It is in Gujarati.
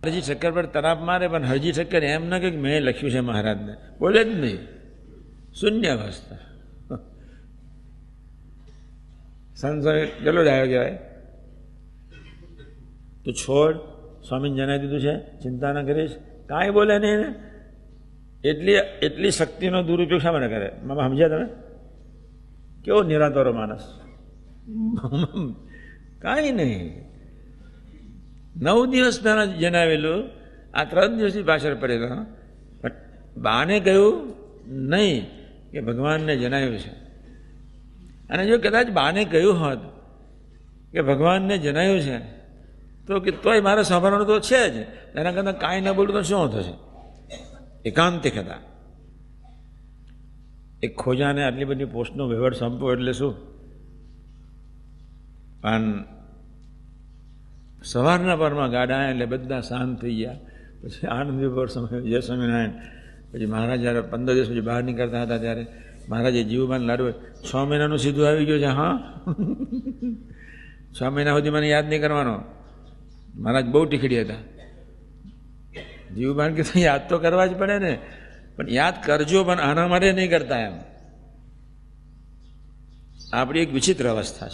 હરજી ઠક્કર પર તરાપ મારે, પણ હરજી ઠક્કર એમ ન કે મેં લખ્યું છે મહારાજને, બોલે જ નહીં, શૂન્ય અવસ્થા. સંતો કેટલો ડાયો કહેવાય. તું છોડ, સ્વામીને જણાવી દીધું છે, ચિંતા ન કરીશ, કાંઈ બોલે નહીં ને. એટલી શક્તિનો દુરુપયોગ શા માટે કરે? મામા સમજ્યા તમે? કેવો નિરાધારો માણસ, કાંઈ નહીં. 9 દિવસ પહેલાં જણાવેલું, આ 3 દિવસની પાછળ પડેલો. બાને કહ્યું નહીં કે ભગવાનને જણાવ્યું છે. અને જો કદાચ બાને કહ્યું હોત કે ભગવાનને જણાવ્યું છે, તો કે તોય મારે સાંભળવાનું તો છે જ, એના કરતાં કાંઈ ન બોલું તો શું થશે? એકાંતિક હતા. એક ખોજાને આટલી બધી પોસ્ટનો વહીવટ સંપવો એટલે શું? પણ સવારના પરમાં ગાડા એટલે બધા શાંત થઈ ગયા. પછી આનંદ વિભોર સમય જય સ્વામિનારાયણ. પછી મહારાજ જ્યારે 15 દિવસ પછી બહાર નીકળતા હતા ત્યારે મહારાજે જીવબાન લાડુ 6 મહિનાનું સીધું આવી ગયું છે. હા, 6 મહિના સુધી મને યાદ નહીં કરવાનો. મહારાજ બહુ ટીખડી હતા. જીવબાન કે યાદ તો કરવા જ પડે ને, પણ યાદ કરજો, પણ આના માટે નહીં કરતા. એમ આપણી એક વિચિત્ર અવસ્થા છે.